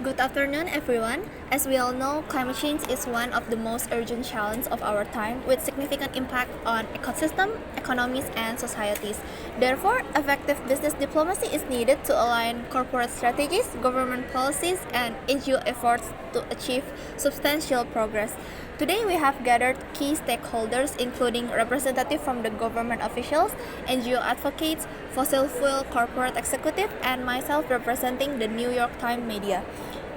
Good afternoon, everyone. As we all know, climate change is one of the most urgent challenges of our time, with significant impact on ecosystem, economies, and societies. Therefore, effective business diplomacy is needed to align corporate strategies, government policies, and NGO efforts to achieve substantial progress. Today, we have gathered key stakeholders, including representatives from the government officials, NGO advocates, fossil fuel corporate executive, and myself representing the New York Times media.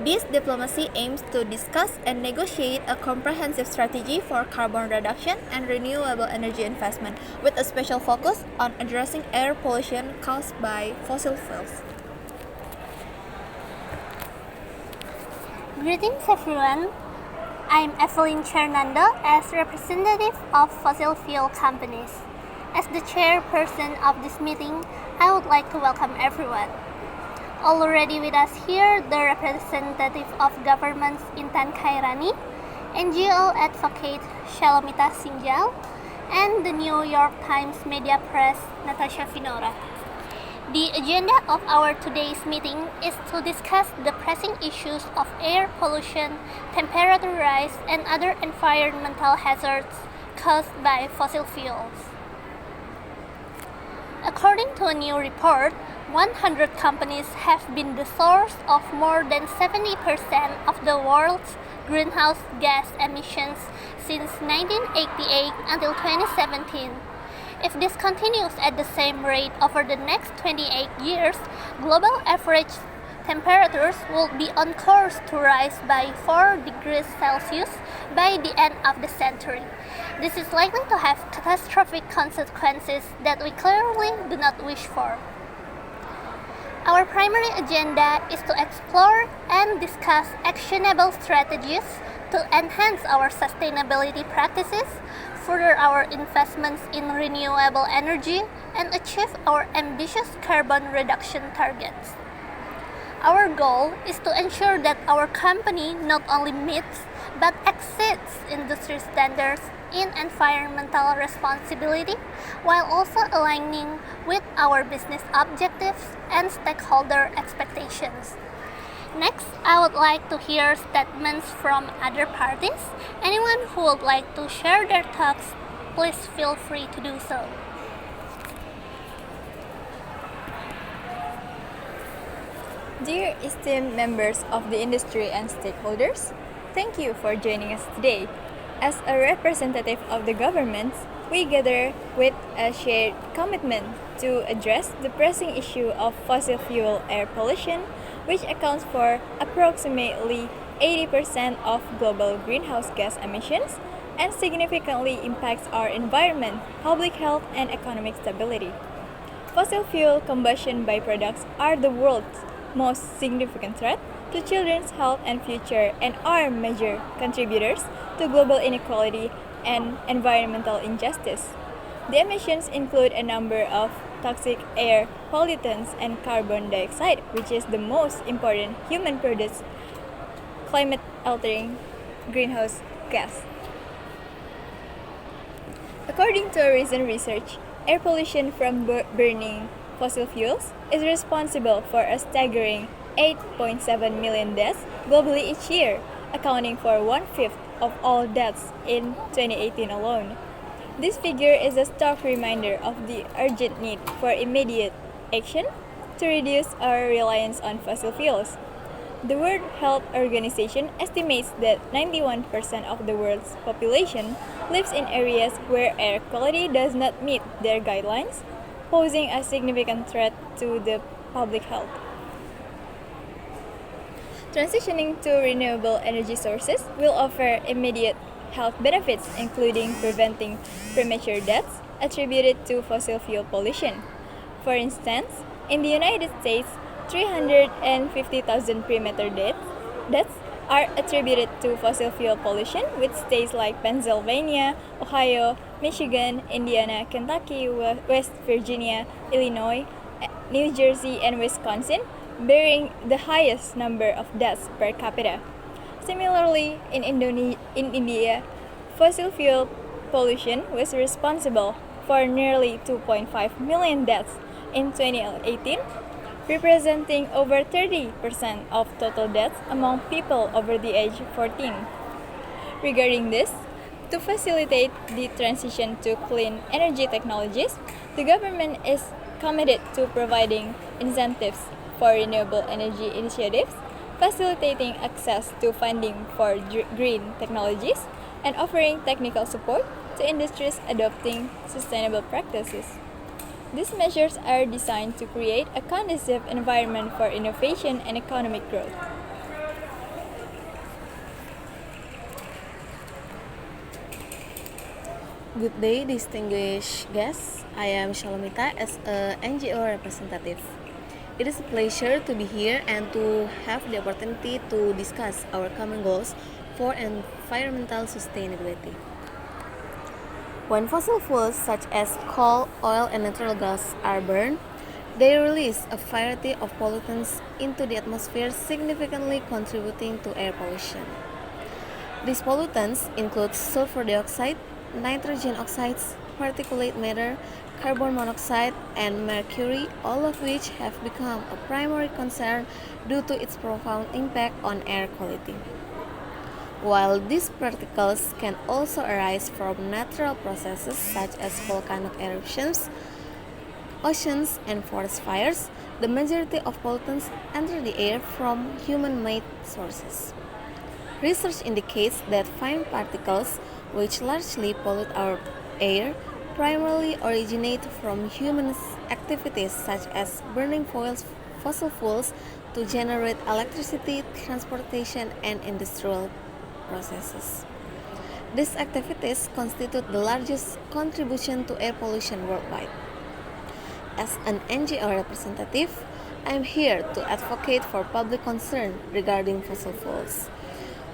This diplomacy aims to discuss and negotiate a comprehensive strategy for carbon reduction and renewable energy investment, with a special focus on addressing air pollution caused by fossil fuels. Greetings everyone. I'm Evelyn Chernando as representative of fossil fuel companies. As the chairperson of this meeting, I would like to welcome everyone. Already with us here, the representative of governments Intan Khairani, NGO advocate Shalomita Sinjal, and the New York Times media press Natasha Finora. The agenda of our today's meeting is to discuss the pressing issues of air pollution, temperature rise, and other environmental hazards caused by fossil fuels. According to a new report, 100 companies have been the source of more than 70% of the world's greenhouse gas emissions since 1988 until 2017. If this continues at the same rate over the next 28 years, global average temperatures will be on course to rise by 4 degrees Celsius by the end of the century. This is likely to have catastrophic consequences that we clearly do not wish for. Our primary agenda is to explore and discuss actionable strategies to enhance our sustainability practices, further our investments in renewable energy, and achieve our ambitious carbon reduction targets. Our goal is to ensure that our company not only meets but exceeds industry standards in environmental responsibility while also aligning with our business objectives and stakeholder expectations. Next, I would like to hear statements from other parties. Anyone who would like to share their thoughts, please feel free to do so. Dear esteemed members of the industry and stakeholders, thank you for joining us today. As a representative of the governments, we gather with a shared commitment to address the pressing issue of fossil fuel air pollution, which accounts for approximately 80% of global greenhouse gas emissions and significantly impacts our environment, public health, and economic stability. Fossil fuel combustion byproducts are the world's most significant threat to children's health and future and are major contributors to global inequality and environmental injustice. The emissions include a number of toxic air pollutants and carbon dioxide, which is the most important human-produced climate-altering greenhouse gas. According to a recent research, air pollution from burning fossil fuels is responsible for a staggering 8.7 million deaths globally each year, accounting for one-fifth of all deaths in 2018 alone. This figure is a stark reminder of the urgent need for immediate action to reduce our reliance on fossil fuels. The World Health Organization estimates that 91% of the world's population lives in areas where air quality does not meet their guidelines, posing a significant threat to the public health. Transitioning to renewable energy sources will offer immediate health benefits, including preventing premature deaths attributed to fossil fuel pollution. For instance, in the United States, 350,000 premature deaths are attributed to fossil fuel pollution, with states like Pennsylvania, Ohio, Michigan, Indiana, Kentucky, West Virginia, Illinois, New Jersey, and Wisconsin bearing the highest number of deaths per capita. Similarly, in India, fossil fuel pollution was responsible for nearly 2.5 million deaths in 2018, representing over 30% of total deaths among people over the age of 14. Regarding this, to facilitate the transition to clean energy technologies, the government is committed to providing incentives for renewable energy initiatives, facilitating access to funding for green technologies, and offering technical support to industries adopting sustainable practices. These measures are designed to create a conducive environment for innovation and economic growth. Good day, distinguished guests. I am Shalomita as a NGO representative. It is a pleasure to be here and to have the opportunity to discuss our common goals for environmental sustainability. When fossil fuels such as coal, oil, and natural gas are burned, they release a variety of pollutants into the atmosphere, significantly contributing to air pollution. These pollutants include sulfur dioxide, nitrogen oxides, particulate matter, carbon monoxide, and mercury, all of which have become a primary concern due to its profound impact on air quality. While these particles can also arise from natural processes such as volcanic eruptions, oceans, and forest fires, the majority of pollutants enter the air from human-made sources. Research indicates that fine particles, which largely pollute our air, primarily originate from human activities such as burning fossil fuels to generate electricity, transportation, and industrial processes. These activities constitute the largest contribution to air pollution worldwide. As an NGO representative, I am here to advocate for public concern regarding fossil fuels.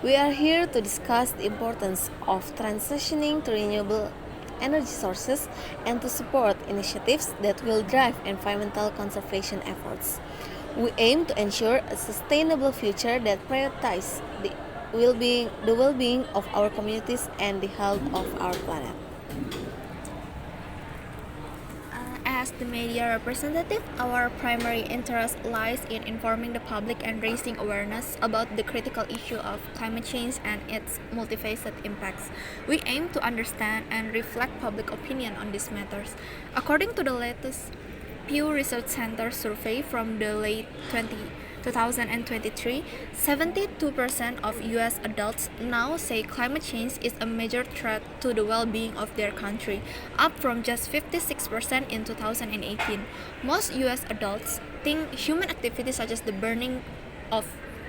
We are here to discuss the importance of transitioning to renewable energy sources and to support initiatives that will drive environmental conservation efforts. We aim to ensure a sustainable future that prioritizes the well-being of our communities and the health of our planet. As the media representative, our primary interest lies in informing the public and raising awareness about the critical issue of climate change and its multifaceted impacts. We aim to understand and reflect public opinion on these matters. According to the latest Pew Research Center survey from the late 2023, 72% of US adults now say climate change is a major threat to the well-being of their country, up from just 56% in 2018. Most US adults think human activities such as the burning of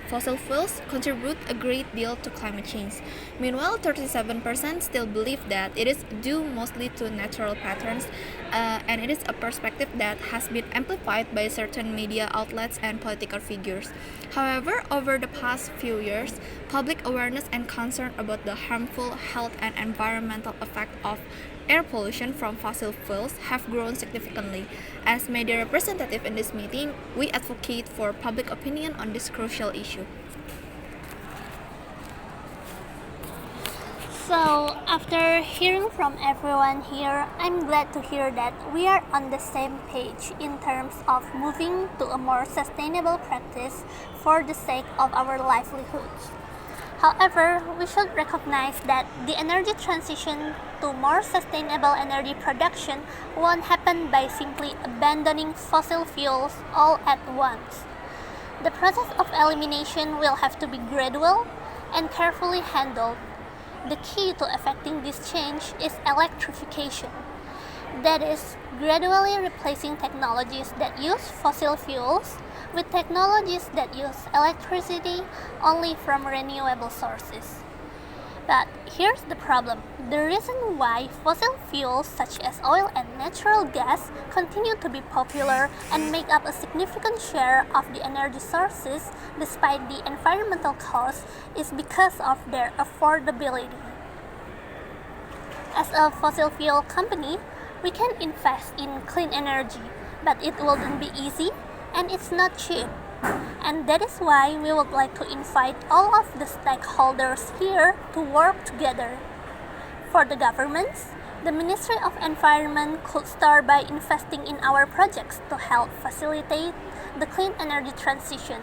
fossil fuels contribute a great deal to climate change. Meanwhile, 37% still believe that it is due mostly to natural patterns, and it is a perspective that has been amplified by certain media outlets and political figures. However, over the past few years, public awareness and concern about the harmful health and environmental effect of air pollution from fossil fuels have grown significantly. As media representative in this meeting, we advocate for public opinion on this crucial issue. So, after hearing from everyone here, I'm glad to hear that we are on the same page in terms of moving to a more sustainable practice for the sake of our livelihoods. However, we should recognize that the energy transition to more sustainable energy production won't happen by simply abandoning fossil fuels all at once. The process of elimination will have to be gradual and carefully handled. The key to effecting this change is electrification. That is, gradually replacing technologies that use fossil fuels with technologies that use electricity only from renewable sources. But here's the problem. The reason why fossil fuels such as oil and natural gas continue to be popular and make up a significant share of the energy sources despite the environmental cost is because of their affordability. As a fossil fuel company, we can invest in clean energy, but it wouldn't be easy and it's not cheap. And that is why we would like to invite all of the stakeholders here to work together. For the governments, The Ministry of Environment could start by investing in our projects to help facilitate the clean energy transition.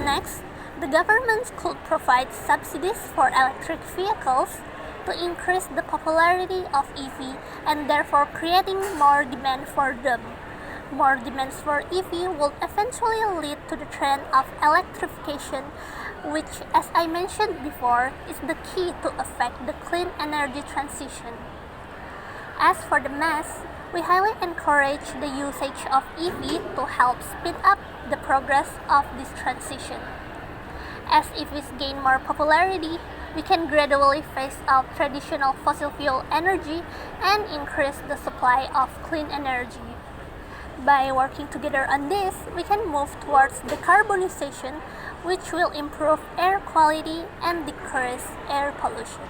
Next, the government could provide subsidies for electric vehicles to increase the popularity of EV and therefore creating more demand for them. More demands for EV will eventually lead to the trend of electrification, which, as I mentioned before, is the key to affect the clean energy transition. As for the mass, we highly encourage the usage of EV to help speed up the progress of this transition. As EVs gain more popularity, we can gradually phase out traditional fossil fuel energy and increase the supply of clean energy. By working together on this, we can move towards decarbonization, which will improve air quality and decrease air pollution.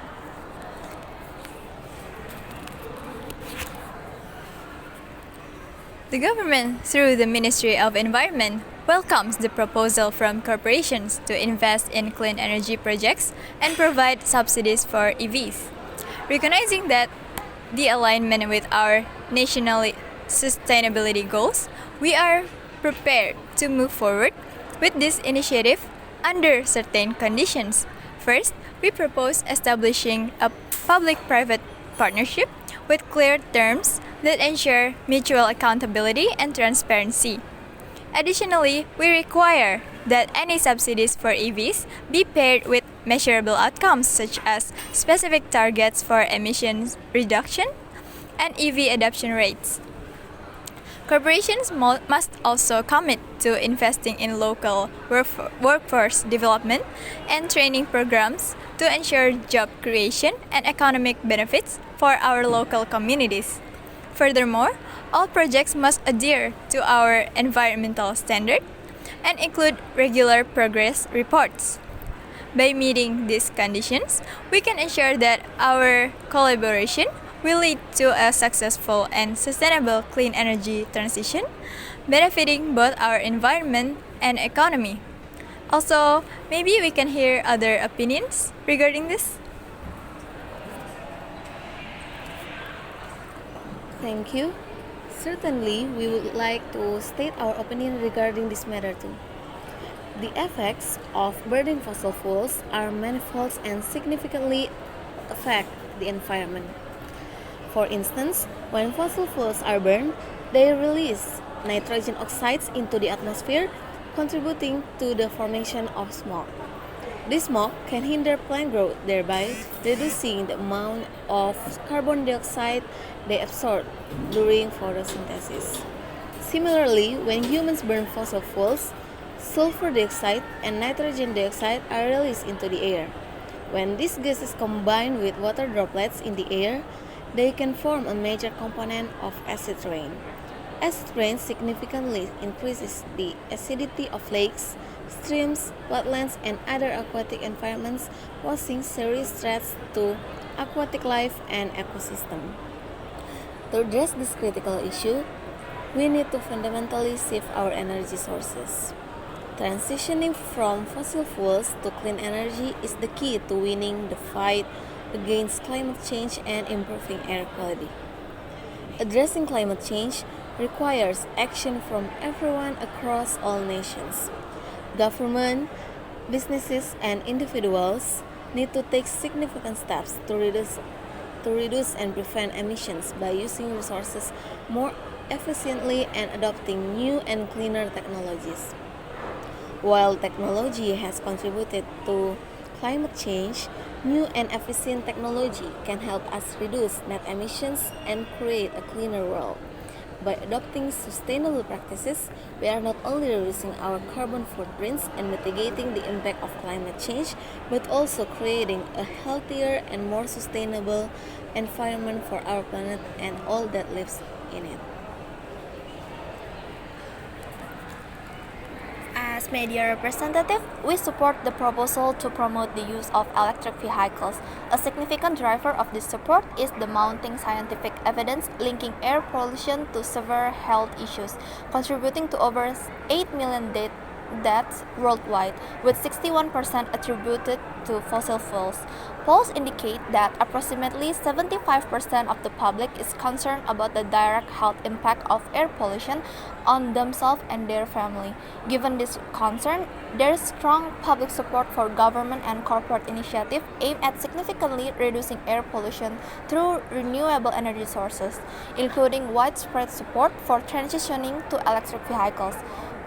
The government, through the Ministry of Environment, welcomes the proposal from corporations to invest in clean energy projects and provide subsidies for EVs. Recognizing that the alignment with our national sustainability goals, we are prepared to move forward with this initiative under certain conditions. First, we propose establishing a public-private partnership with clear terms that ensure mutual accountability and transparency. Additionally, we require that any subsidies for EVs be paired with measurable outcomes such as specific targets for emissions reduction and EV adoption rates. Corporations must also commit to investing in local workforce development and training programs to ensure job creation and economic benefits for our local communities. Furthermore, all projects must adhere to our environmental standard and include regular progress reports. By meeting these conditions, we can ensure that our collaboration will lead to a successful and sustainable clean energy transition, benefiting both our environment and economy. Also, maybe we can hear other opinions regarding this. Thank you. Certainly, we would like to state our opinion regarding this matter too. The effects of burning fossil fuels are manifold and significantly affect the environment. For instance, when fossil fuels are burned, they release nitrogen oxides into the atmosphere, contributing to the formation of smoke. This smoke can hinder plant growth, thereby reducing the amount of carbon dioxide they absorb during photosynthesis. Similarly, when humans burn fossil fuels, sulfur dioxide and nitrogen dioxide are released into the air. When these gases combine with water droplets in the air, they can form a major component of acid rain. Acid rain significantly increases the acidity of lakes, streams, wetlands, and other aquatic environments, posing serious threats to aquatic life and ecosystem. To address this critical issue, we need to fundamentally shift our energy sources. Transitioning from fossil fuels to clean energy is the key to winning the fight against climate change and improving air quality. Addressing climate change requires action from everyone across all nations. Government, businesses, and individuals need to take significant steps to reduce and prevent emissions by using resources more efficiently and adopting new and cleaner technologies. While technology has contributed to climate change, new and efficient technology can help us reduce net emissions and create a cleaner world. By adopting sustainable practices, we are not only reducing our carbon footprints and mitigating the impact of climate change, but also creating a healthier and more sustainable environment for our planet and all that lives in it. As media representative, we support the proposal to promote the use of electric vehicles. A significant driver of this support is the mounting scientific evidence linking air pollution to severe health issues, contributing to over 8 million deaths worldwide, with 61% attributed to fossil fuels. Polls indicate that approximately 75% of the public is concerned about the direct health impact of air pollution on themselves and their family. Given this concern, there is strong public support for government and corporate initiatives aimed at significantly reducing air pollution through renewable energy sources, including widespread support for transitioning to electric vehicles.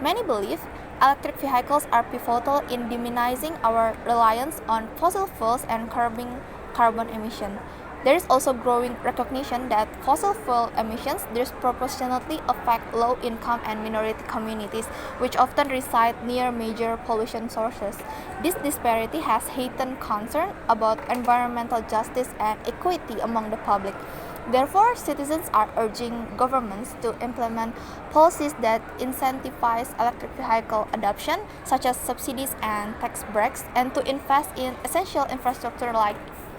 Many believe electric vehicles are pivotal in diminishing our reliance on fossil fuels and curbing carbon emission. There is also growing recognition that fossil fuel emissions disproportionately affect low-income and minority communities, which often reside near major pollution sources. This disparity has heightened concern about environmental justice and equity among the public. Therefore, citizens are urging governments to implement policies that incentivize electric vehicle adoption, such as subsidies and tax breaks, and to invest in essential infrastructure like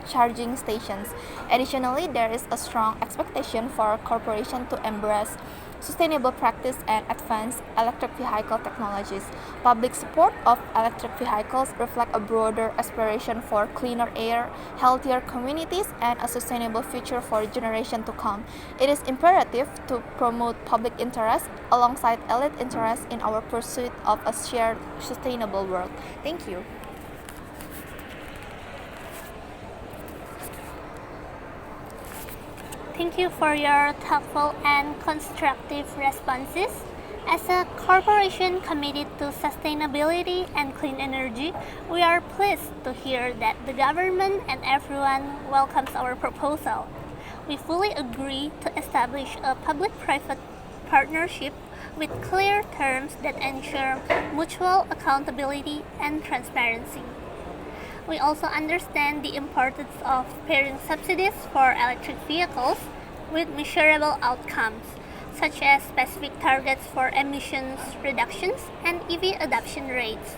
charging stations. Additionally, there is a strong expectation for corporations to embrace sustainable practice and advance electric vehicle technologies. Public support of electric vehicles reflect a broader aspiration for cleaner air, healthier communities, and a sustainable future for generations to come. It is imperative to promote public interest alongside elite interest in our pursuit of a shared sustainable world. Thank you. Thank you for your thoughtful and constructive responses. As a corporation committed to sustainability and clean energy, we are pleased to hear that the government and everyone welcomes our proposal. We fully agree to establish a public-private partnership with clear terms that ensure mutual accountability and transparency. We also understand the importance of pairing subsidies for electric vehicles with measurable outcomes, such as specific targets for emissions reductions and EV adoption rates.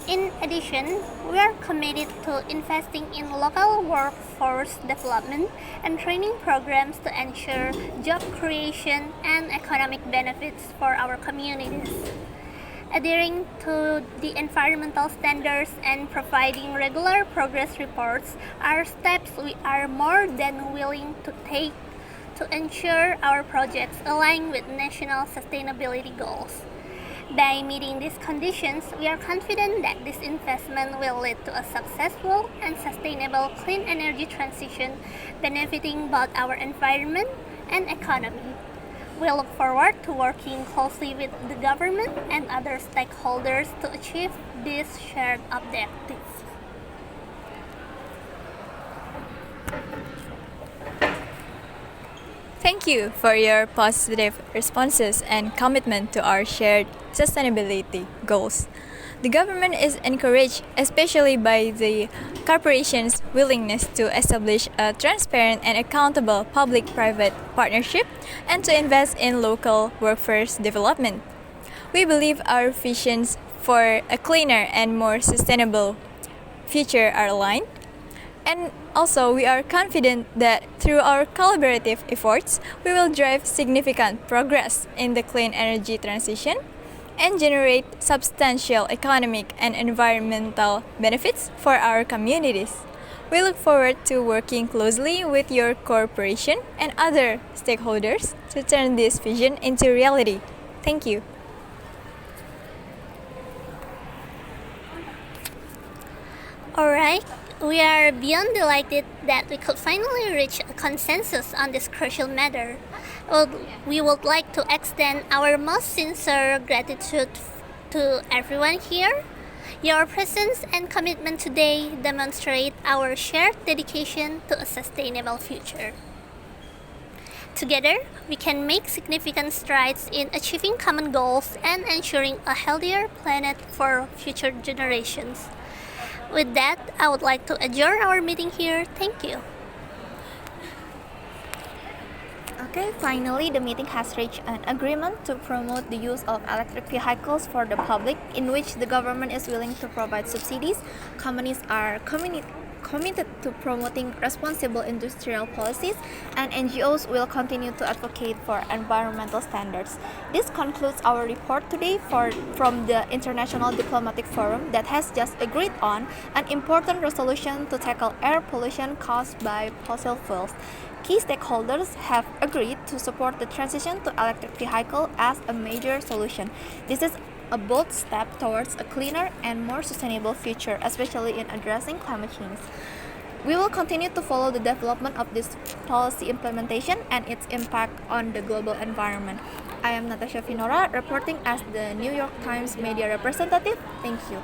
In addition, we are committed to investing in local workforce development and training programs to ensure job creation and economic benefits for our communities. Adhering to the environmental standards and providing regular progress reports are steps we are more than willing to take to ensure our projects align with national sustainability goals. By meeting these conditions, we are confident that this investment will lead to a successful and sustainable clean energy transition benefiting both our environment and economy. We look forward to working closely with the government and other stakeholders to achieve these shared objectives. Thank you for your positive responses and commitment to our shared sustainability goals. The government is encouraged, especially by the corporation's willingness to establish a transparent and accountable public-private partnership and to invest in local workforce development. We believe our visions for a cleaner and more sustainable future are aligned. And also, we are confident that through our collaborative efforts, we will drive significant progress in the clean energy transition and generate substantial economic and environmental benefits for our communities. We look forward to working closely with your corporation and other stakeholders to turn this vision into reality. Thank you. Alright, we are beyond delighted that we could finally reach a consensus on this crucial matter. We would like to extend our most sincere gratitude to everyone here. Your presence and commitment today demonstrate our shared dedication to a sustainable future. Together, we can make significant strides in achieving common goals and ensuring a healthier planet for future generations. With that, I would like to adjourn our meeting here. Thank you. Okay, finally, the meeting has reached an agreement to promote the use of electric vehicles for the public, in which the government is willing to provide subsidies. Companies are committed to promoting responsible industrial policies, and NGOs will continue to advocate for environmental standards. This concludes our report today from the International Diplomatic Forum that has just agreed on an important resolution to tackle air pollution caused by fossil fuels. Key stakeholders have agreed to support the transition to electric vehicle as a major solution. This is a bold step towards a cleaner and more sustainable future, especially in addressing climate change. We will continue to follow the development of this policy implementation and its impact on the global environment. I am Natasha Finora, reporting as the New York Times media representative. Thank you.